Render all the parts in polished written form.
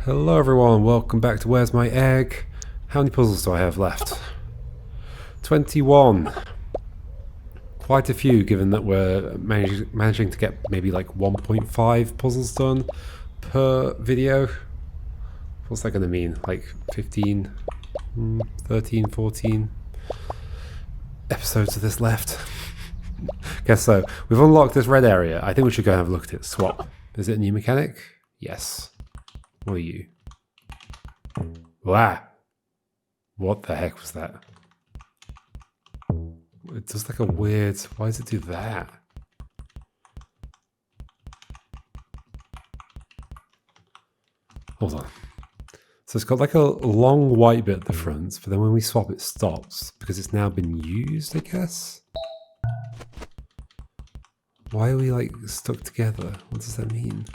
Hello everyone, welcome back to Where's My Egg? How many puzzles do I have left? 21. Quite a few, given that we're managing to get maybe like 1.5 puzzles done per video. What's that going to mean? Like 15, 13, 14 episodes of this left? Guess so. We've unlocked this red area. I think we should go and have a look at it. Swap. Is it a new mechanic? Yes. What are you? Wow. What the heck was that? It does like a weird... Why does it do that? Hold on. So it's got like a long white bit at the front, but then when we swap it stops because it's now been used, I guess? Why are we like stuck together? What does that mean?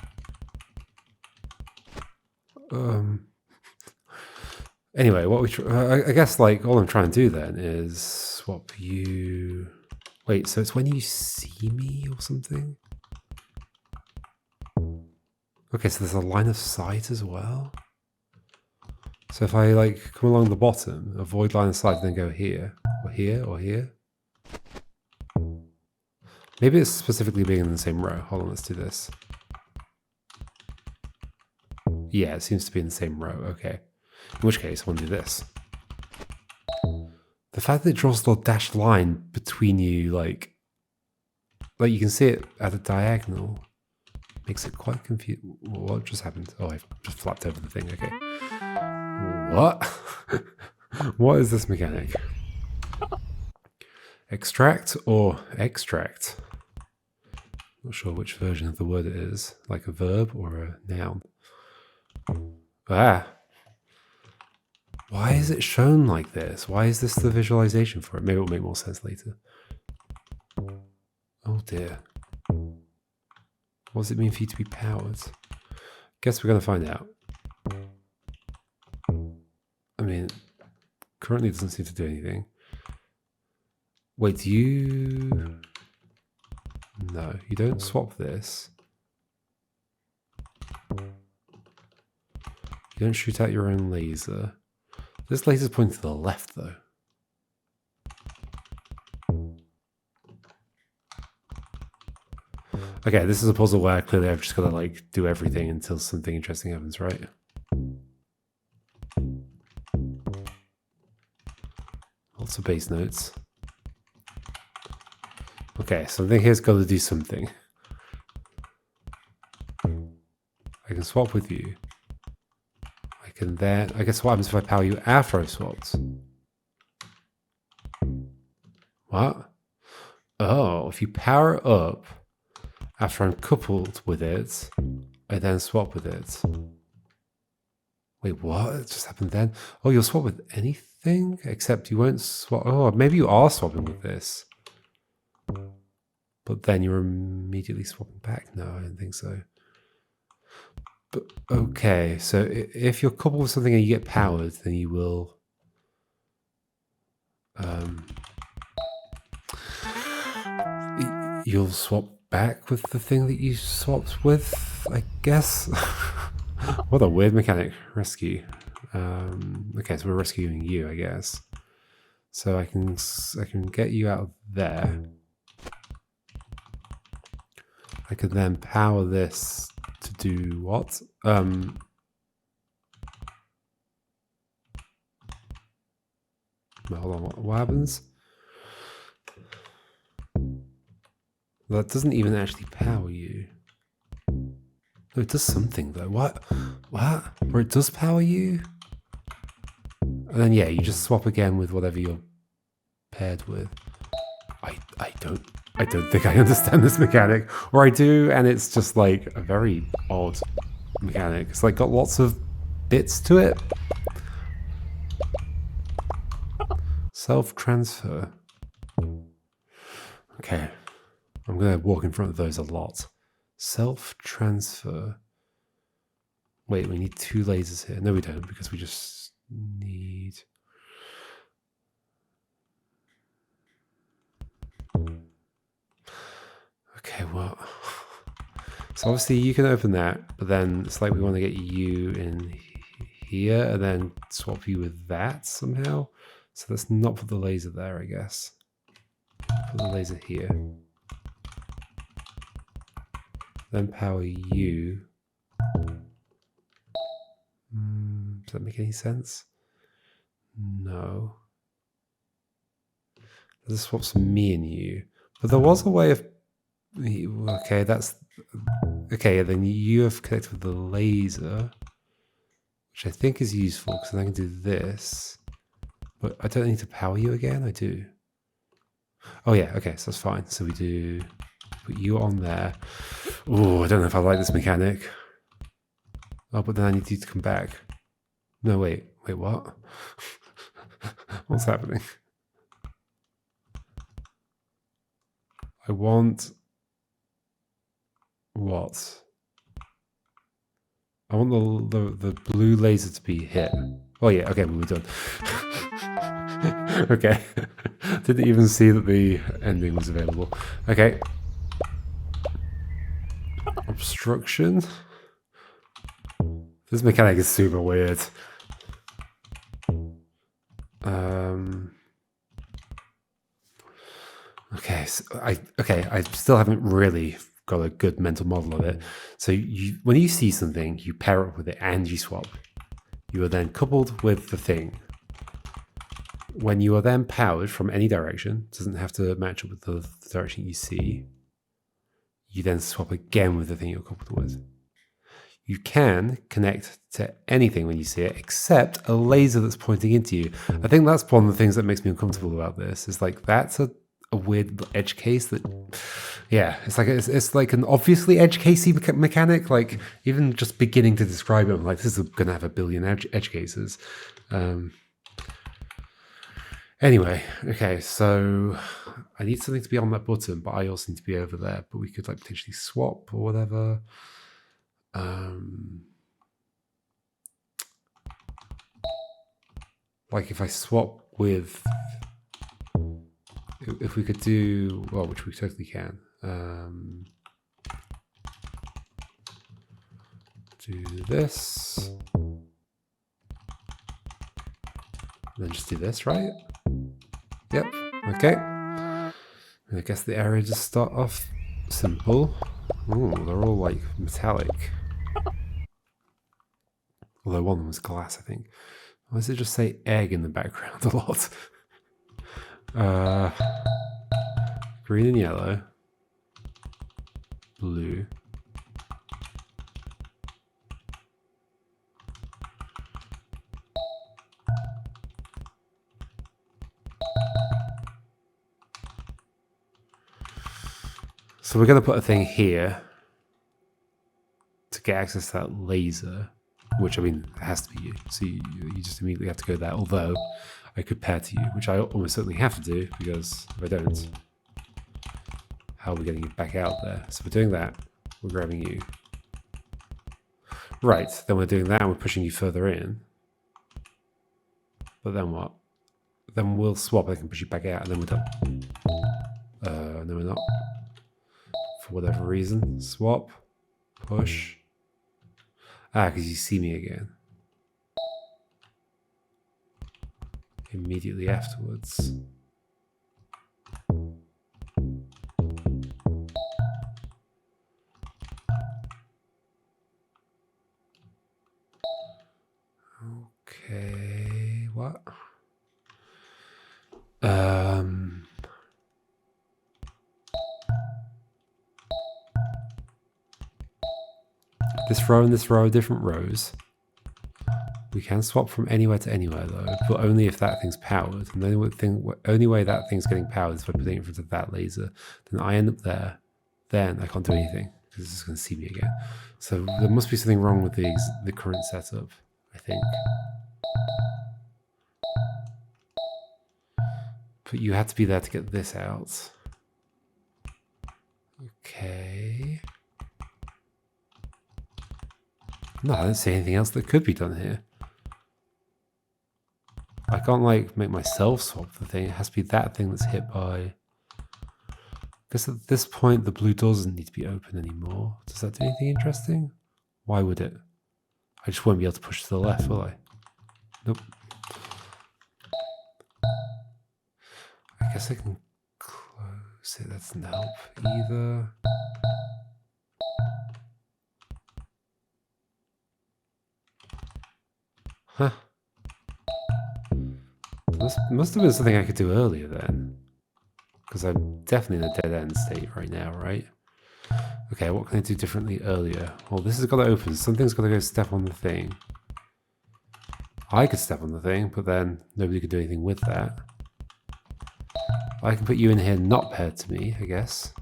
Anyway, what I guess like all I'm trying to do then is swap you. Wait, so it's when you see me or something? Okay, so there's a line of sight as well. So if I like come along the bottom, avoid line of sight, and then go here or here or here. Maybe it's specifically being in the same row. Hold on, let's do this. Yeah, it seems to be in the same row. Okay. In which case, I want to do this. The fact that it draws a little dashed line between you, like you can see it at a diagonal, makes it quite confusing. What just happened? Oh, I've just flapped over the thing. Okay. What? What is this mechanic? Extract or extract? Not sure which version of the word it is, like a verb or a noun. Ah. Why is it shown like this? Why is this the visualization for it? Maybe it'll make more sense later. Oh dear. What does it mean for you to be powered? Guess we're going to find out. I mean, currently it doesn't seem to do anything. Wait, do you... No, you don't swap this. You don't shoot out your own laser. This laser's pointing to the left, though. Okay, this is a puzzle where clearly I've just got to like do everything until something interesting happens, right? Lots of bass notes. Okay, something here's got to do something. I can swap with you. I can then... I guess what happens if I power you after I've swapped? What? Oh, if you power it up after I'm coupled with it, I then swap with it. Wait, what? It just happened then? Oh, you'll swap with anything? Except you won't swap... Oh, maybe you are swapping with this. But then you're immediately swapping back? No, I don't think so. But, okay, so if you're coupled with something and you get powered, then you will... you'll swap back with the thing that you swapped with, I guess. What a weird mechanic. Rescue. Okay, so we're rescuing you, I guess. So I can get you out of there. I could then power this to do what? Hold on, what happens? That doesn't even actually power you. No, it does something though. What? What? Or it does power you? And then yeah, you just swap again with whatever you're paired with. I don't think I understand this mechanic. Or I do, and it's just like a very odd mechanic. It's like got lots of bits to it. Self-transfer. Okay. I'm going to walk in front of those a lot. Self-transfer. Wait, we need two lasers here. No, we don't, because we just need... Okay, well... So obviously you can open that, but then it's like we want to get you in here and then swap you with that somehow. So let's not put the laser there, I guess. Put the laser here. Then power you. Does that make any sense? No. This swaps me and you. But there was a way of... Okay, that's... Okay, then you have connected with the laser, which I think is useful because then I can do this. But I don't need to power you again, I do. Oh yeah, okay, so that's fine. So we do put you on there. Oh, I don't know if I like this mechanic. Oh, but then I need you to come back. No, wait, what? What's happening? I want... What? I want the blue laser to be hit. Oh yeah, okay, we were done. Okay. Didn't even see that the ending was available. Okay. Obstruction. This mechanic is super weird. Okay, so I still haven't really got a good mental model of it. So when you see something, you pair up with it and you swap. You are then coupled with the thing. When you are then powered from any direction, doesn't have to match up with the direction you see, you then swap again with the thing you're coupled with. You can connect to anything when you see it, except a laser that's pointing into you. I think that's one of the things that makes me uncomfortable about this, is like that's a weird edge case that, yeah, it's like an obviously edge casey mechanic. Like even just beginning to describe it, I'm like, this is going to have a billion edge cases. Anyway, okay, so I need something to be on that button, but I also need to be over there. But we could like potentially swap or whatever. Like if I swap with, if we could do, well, which we totally can. Do this. Then just do this, right? Yep, okay. And I guess the area just start off simple. Ooh, they're all like metallic. Although one of them was glass, I think. Why does it just say egg in the background a lot? Green and yellow. Blue. So we're going to put a thing here to get access to that laser, which, I mean, it has to be you. So you just immediately have to go there, although I could pair to you, which I almost certainly have to do, because if I don't, how are we getting it back out there? So we're doing that. We're grabbing you. Right, then we're doing that and we're pushing you further in. But then what? Then we'll swap, I can push you back out, and then we're done. No, we're not. For whatever reason. Swap. Push. Ah, because you see me again. Immediately afterwards. Okay, what? This row and this row are different rows. We can swap from anywhere to anywhere though, but only if that thing's powered. And the only way that thing's getting powered is by putting it in front of that laser. Then I end up there. Then I can't do anything because it's going to see me again. So there must be something wrong with the current setup, I think. But you had to be there to get this out. Okay. No, I don't see anything else that could be done here. I can't like make myself swap the thing. It has to be that thing that's hit by guess at this point the blue door doesn't need to be open anymore. Does that do anything interesting? Why would it? I just won't be able to push to the left, will I? Nope. I guess I can close it. That doesn't help either. Huh. Must have been something I could do earlier then. Because I'm definitely in a dead end state right now, right? Okay, what can I do differently earlier? Well, this has got to open. Something's got to go step on the thing. I could step on the thing, but then nobody could do anything with that. I can put you in here not paired to me, I guess.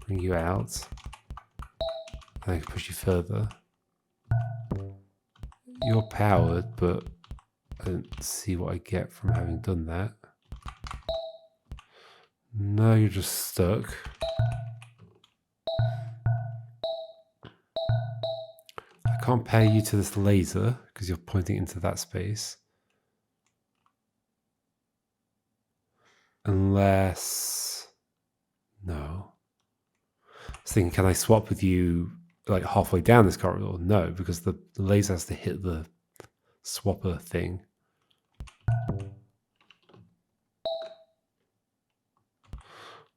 Bring you out. And I can push you further. You're powered, but I don't see what I get from having done that. No, you're just stuck. I can't pair you to this laser because you're pointing into that space. Unless... No. I was thinking, can I swap with you like halfway down this corridor? No, because the laser has to hit the swapper thing.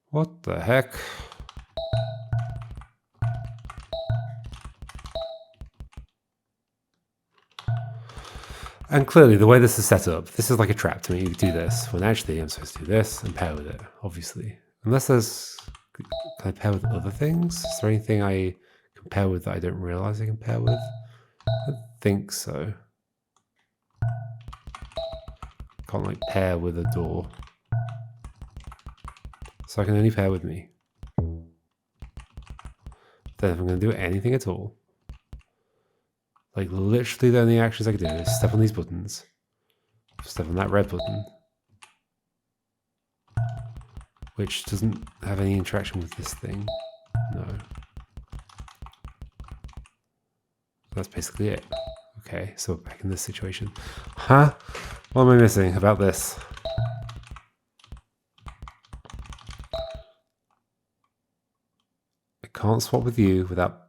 What the heck? And clearly, the way this is set up, this is like a trap to me. You do this, when actually I'm supposed to do this and pair with it, obviously. Unless there's... Can I pair with other things? Is there anything I can pair with that I don't realize I can pair with? I don't think so. Can't like pair with a door. So I can only pair with me. Then if I'm going to do anything at all, like literally the only actions I can do is step on these buttons, step on that red button, which doesn't have any interaction with this thing. No. That's basically it. Okay, so back in this situation. Huh? What am I missing about this? I can't swap with you without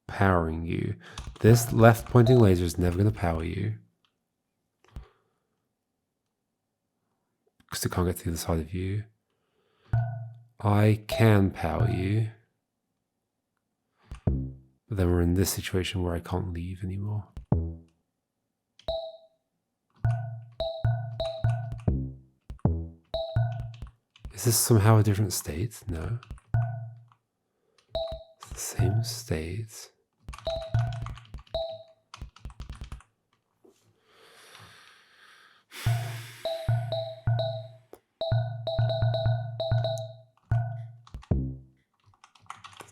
powering you. This left pointing laser is never going to power you. Because it can't get to the other side of you. I can power you. But then we're in this situation where I can't leave anymore. Is this somehow a different state? No. It's the same state.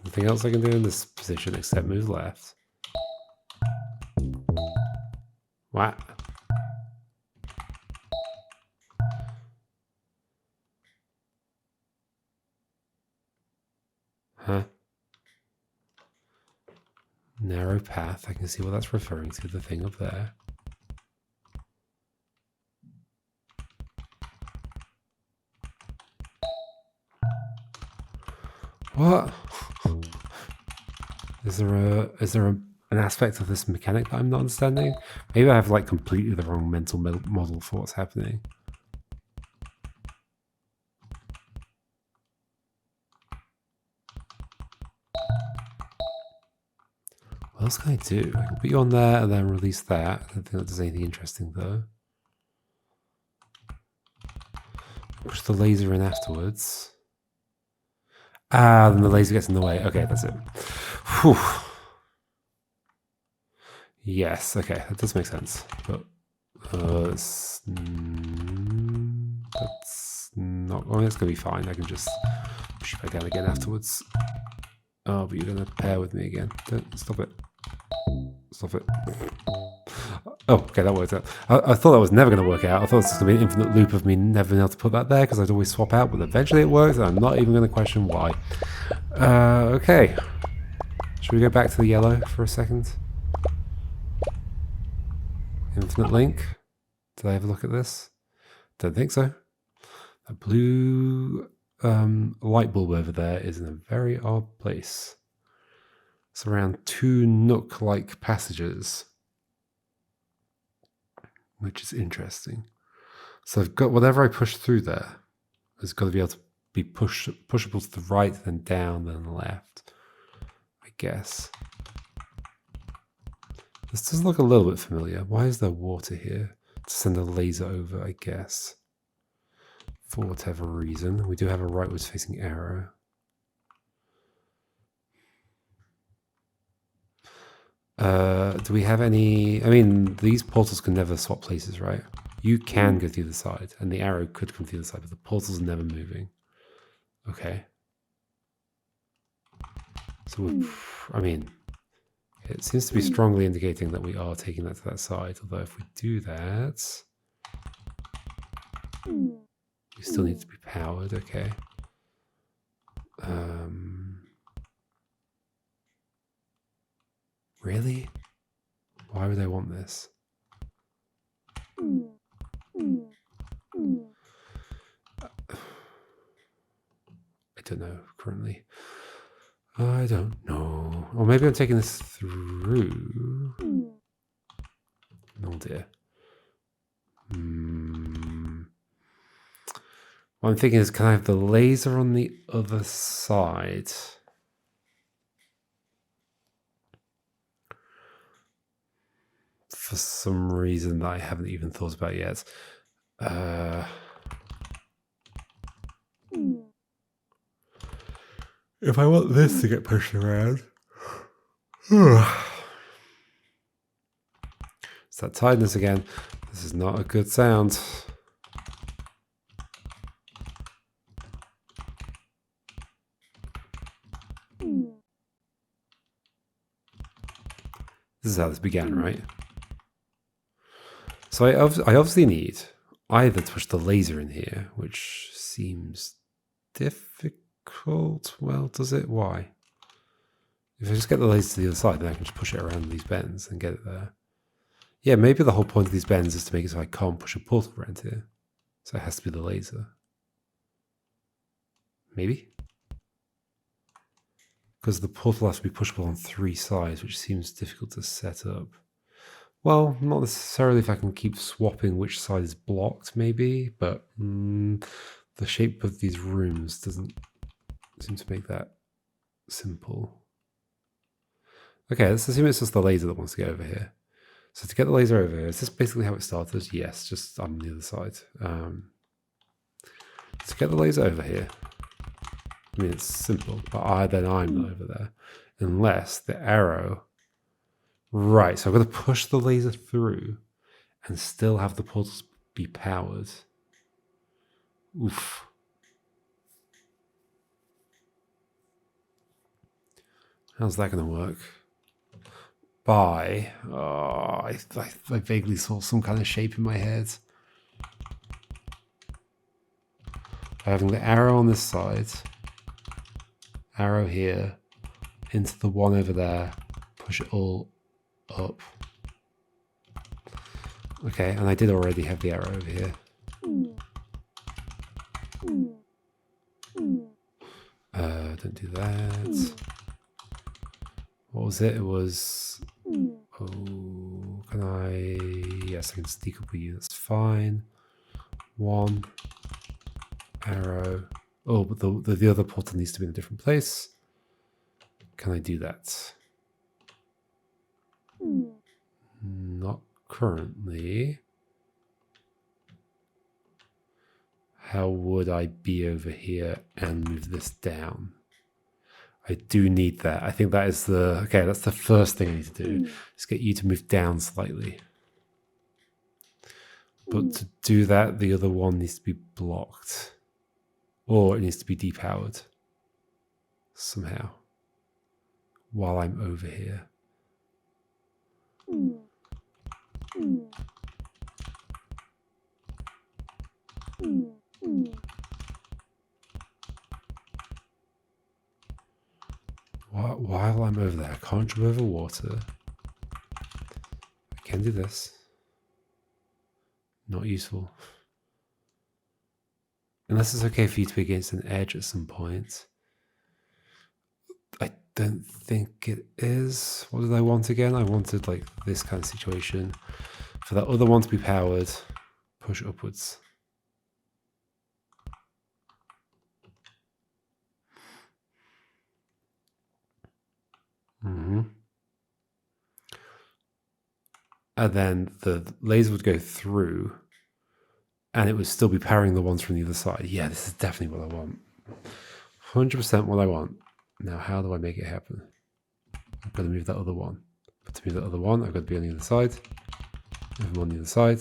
Nothing else I can do in this position except move left. What? Huh? Narrow path. I can see what that's referring to, the thing up there. What? Is there an aspect of this mechanic that I'm not understanding? Maybe I have like completely the wrong mental model for what's happening. What else can I do? I can put you on there and then release that. I don't think that does anything interesting though. Push the laser in afterwards. Ah, then the laser gets in the way. Okay, that's it. Whew. Yes, okay, that does make sense. But that's not... Oh, that's going to be fine. I can just push you back down again afterwards. Oh, but you're going to pair with me again. Don't stop it. Stop it. Oh, okay, that worked out. I thought that was never going to work out. I thought it was going to be an infinite loop of me never being able to put that there because I'd always swap out, but eventually it worked, and I'm not even going to question why. Okay. Should we go back to the yellow for a second? Infinite link. Did I have a look at this? Don't think so. The blue... light bulb over there is in a very odd place. It's around 2 nook-like passages, which is interesting. So I've got whatever I push through there has got to be able to be pushable to the right, then down, then left, I guess. This does look a little bit familiar. Why is there water here? To send a laser over, I guess. For whatever reason. We do have a rightwards facing arrow. Do we have any... I mean, these portals can never swap places, right? You can go to the other side, and the arrow could come to the other side, but the portals are never moving. Okay. So, I mean, it seems to be strongly indicating that we are taking that to that side, although if we do that... We still need to be powered, okay. Really? Why would I want this? I don't know currently. I don't know. Or maybe I'm taking this through. Oh dear. What I'm thinking is, can I have the laser on the other side? For some reason that I haven't even thought about yet. If I want this to get pushed around... It's that tiredness again. This is not a good sound. This is how this began, right? So I obviously need either to push the laser in here, which seems difficult. Well, does it? Why? If I just get the laser to the other side, then I can just push it around these bends and get it there. Yeah, maybe the whole point of these bends is to make it so I can't push a portal around here. So it has to be the laser. Maybe? Because the portal has to be pushable on 3 sides, which seems difficult to set up. Well, not necessarily if I can keep swapping which side is blocked, maybe, but the shape of these rooms doesn't seem to make that simple. Okay, let's assume it's just the laser that wants to get over here. So to get the laser over here, is this basically how it started? Yes, just on the other side. To get the laser over here, I mean, it's simple, but then I'm not over there. Unless the arrow... Right, so I've got to push the laser through and still have the portals be powered. Oof. How's that going to work? I vaguely saw some kind of shape in my head. Having the arrow on this side, arrow here, into the one over there, push it all up. Okay, and I did already have the arrow over here. Don't do that. What was it? It was... Oh, can I... Yes, I can sneak up with you. That's fine. 1 arrow. Oh, but the other portal needs to be in a different place. Can I do that? Not currently. How would I be over here and move this down? I do need that. I think that is the... Okay, that's the first thing I need to do. Is get you to move down slightly. But to do that, the other one needs to be blocked. Or it needs to be depowered. Somehow. While I'm over here. While I'm over there, I can't jump over water. I can do this. Not useful. Unless it's okay for you to be against an edge at some point. I don't think it is. What did I want again? I wanted like this kind of situation. For that other one to be powered, push upwards. And then the laser would go through and it would still be powering the ones from the other side. Yeah, this is definitely what I want. 100% what I want. Now, how do I make it happen? I've got to move that other one. But to move that other one, I've got to be on the other side. If I'm on the other side,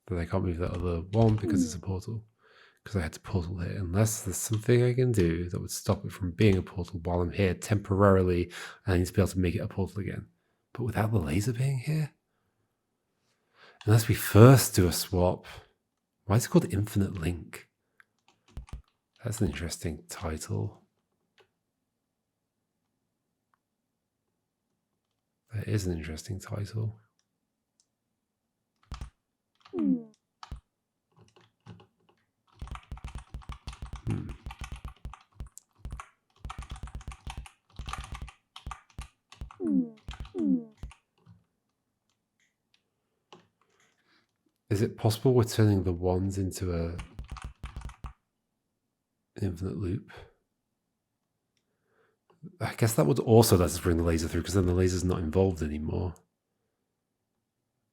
then I can't move that other one because it's a portal. Because I had to portal here. Unless there's something I can do that would stop it from being a portal while I'm here temporarily, and I need to be able to make it a portal again. But without the laser being here? Unless we first do a swap. Why is it called Infinite Link? That's an interesting title. That is an interesting title. Is it possible we're turning the ones into an infinite loop? I guess that would also let us bring the laser through because then the laser's not involved anymore.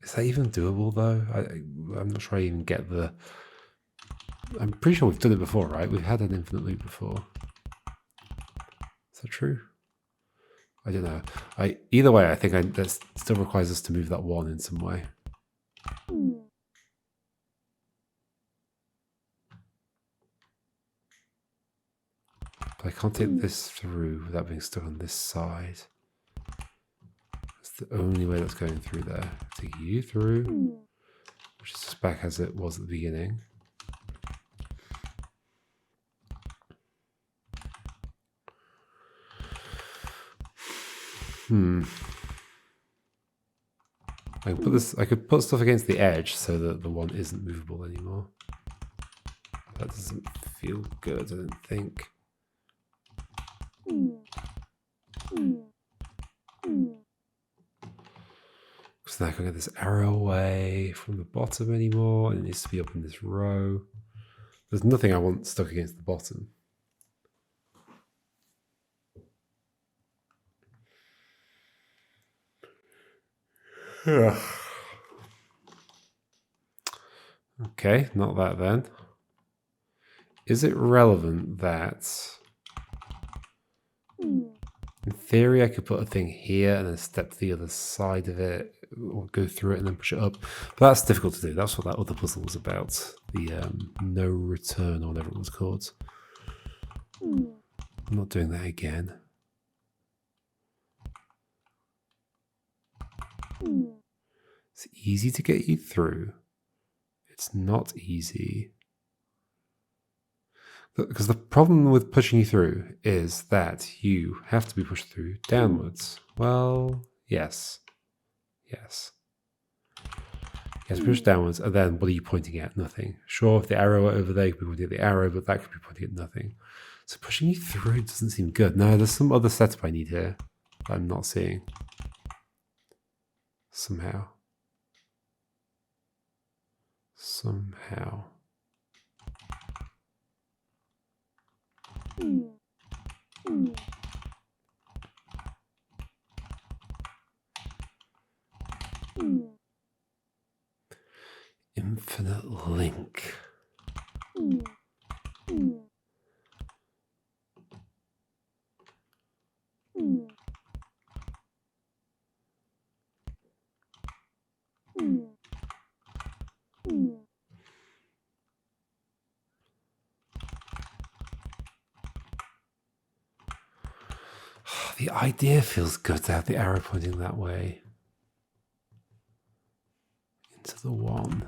Is that even doable though? I'm not sure I even get the... I'm pretty sure we've done it before, right? We've had an infinite loop before. Is that true? I don't know. Either way, I think that still requires us to move that one in some way. But I can't take this through without being stuck on this side. That's the only way that's going through there. Take you through, which is just back as it was at the beginning. I could put stuff against the edge so that the one isn't movable anymore. That doesn't feel good, I don't think. Because now I can't get this arrow away from the bottom anymore. It needs to be up in this row. There's nothing I want stuck against the bottom. Okay, not that then. Is it relevant that... In theory, I could put a thing here and then step to the other side of it, or go through it and then push it up. But that's difficult to do. That's what that other puzzle was about. The no return or whatever it was called. I'm not doing that again. It's easy to get you through. It's not easy. Because the problem with pushing you through is that you have to be pushed through downwards. Well, yes. Yes. You have to push downwards, and then what are you pointing at? Nothing. Sure, if the arrow were over there, you could be pointing at the arrow, but that could be pointing at nothing. So pushing you through doesn't seem good. No, there's some other setup I need here that I'm not seeing. Somehow. Infinite link. The idea feels good to have the arrow pointing that way. Into the one.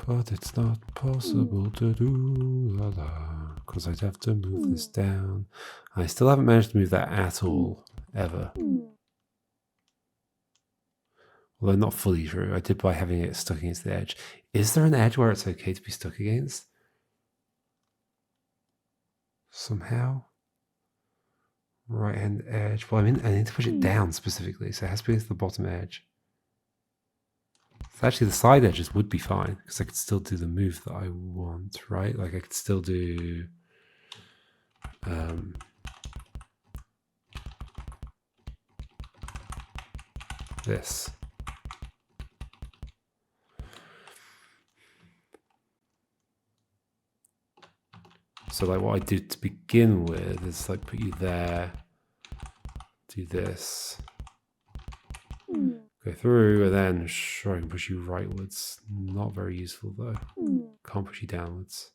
But it's not possible to do that, because I'd have to move this down. I still haven't managed to move that at all, ever. Although not fully true. I did by having it stuck against the edge. Is there an edge where it's okay to be stuck against? somehow. Right hand edge. Well, I need to push it down specifically, so it has to be into the bottom edge. So actually, the side edges would be fine because I could still do the move that I want, right? Like I could still do. This. So like what I do to begin with is like put you there, do this, go through, and then sure I can push you rightwards. Not very useful though. Can't push you downwards.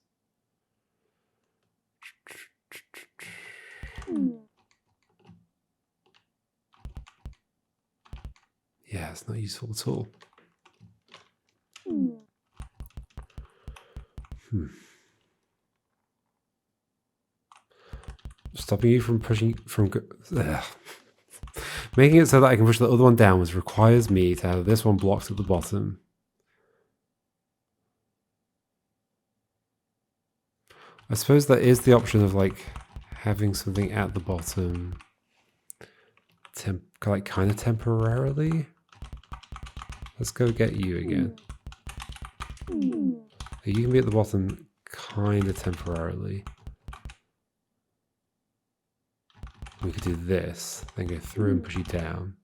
Yeah, it's not useful at all. Stopping you from pushing making it so that I can push the other one downwards requires me to have this one blocked at the bottom. I suppose that is the option of like having something at the bottom, like kind of temporarily. Let's go get you again. You can be at the bottom kind of temporarily. We could do this, then go through and push you down,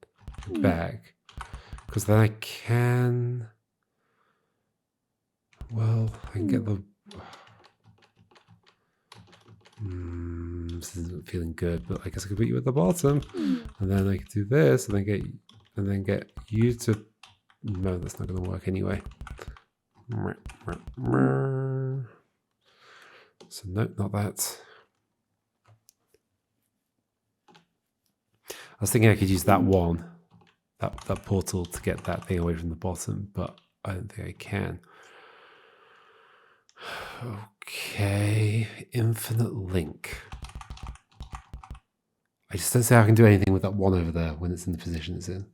back. Because then I can... Well, I can get the... This isn't feeling good, but I guess I could put you at the bottom. And then I could do this, and then get you to... No, that's not going to work anyway. So no, not that. I was thinking I could use that one, that portal to get that thing away from the bottom, but I don't think I can. Okay, infinite link. I just don't see how I can do anything with that one over there when it's in the position it's in.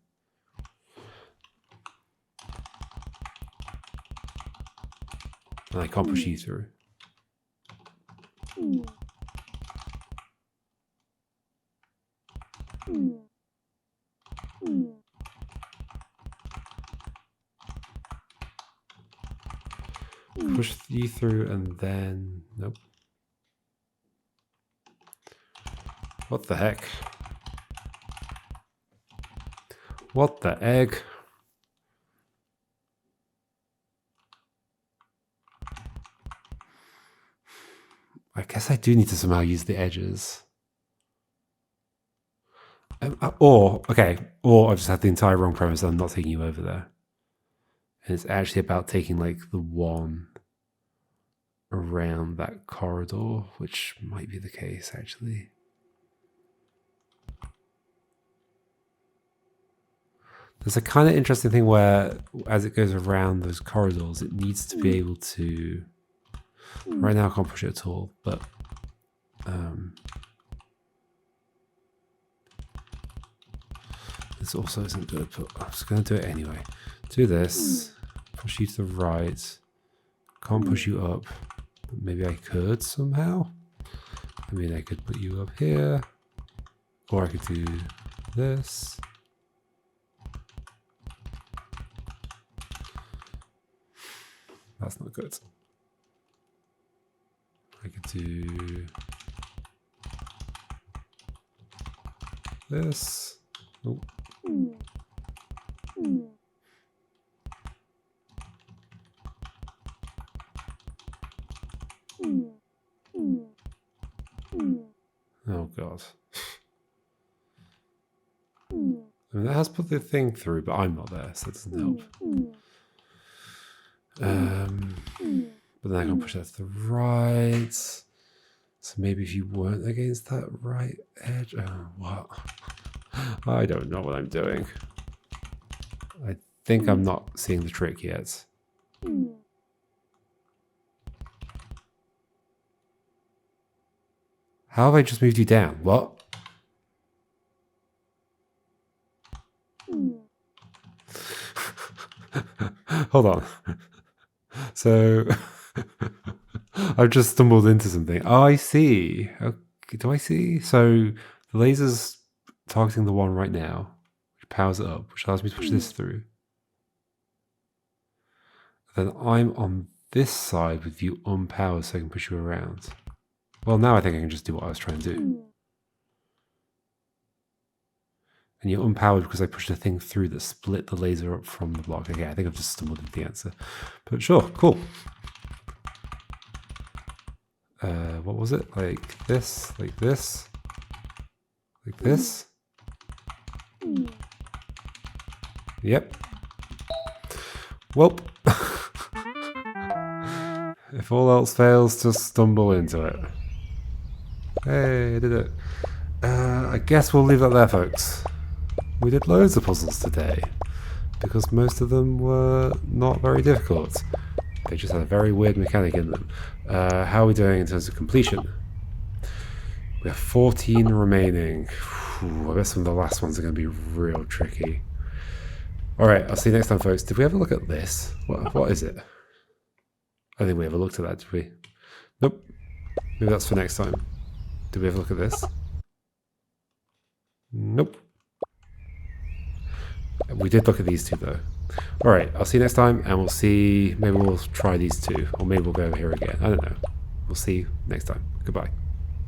And I can't push you through. Push you through and then... Nope. What the heck? What the egg? I guess I do need to somehow use the edges. Or I've just had the entire wrong premise. I'm not taking you over there. And it's actually about taking like the one around that corridor, which might be the case actually. There's a kind of interesting thing where as it goes around those corridors, it needs to be able to... Right now I can't push it at all, but this also isn't good, but I'm just going to do it anyway. Do this, push you to the right, can't push you up, but maybe I could somehow. I mean, I could put you up here, or I could do this. That's not good. I could do this. Oh. Oh god. I mean, that has put the thing through, but I'm not there, so it doesn't help. But then I can push that to the right. So maybe if you weren't against that right edge... Oh, what? I don't know what I'm doing. I think I'm not seeing the trick yet. How have I just moved you down? What? Hold on. So I've just stumbled into something. Oh, I see. Okay, do I see? So the laser's targeting the one right now, which powers it up, which allows me to push this through. Then I'm on this side with you unpowered so I can push you around. Well, now I think I can just do what I was trying to do. And you're unpowered because I pushed a thing through that split the laser up from the block. Okay, I think I've just stumbled into the answer. But sure, cool. What was it? Like this, like this, like this. Yep. Welp. If all else fails, just stumble into it. Hey, I did it. I guess we'll leave that there, folks. We did loads of puzzles today, because most of them were not very difficult. They just had a very weird mechanic in them. How are we doing in terms of completion? We have 14 remaining. Whew, I bet some of the last ones are going to be real tricky. Alright, I'll see you next time, folks. Did we ever look at this? What is it? I don't think we ever looked at that, did we? Nope. Maybe that's for next time. Did we ever look at this? Nope. We did look at these two, though. Alright, I'll see you next time, and we'll see... Maybe we'll try these two, or maybe we'll go over here again. I don't know. We'll see you next time. Goodbye.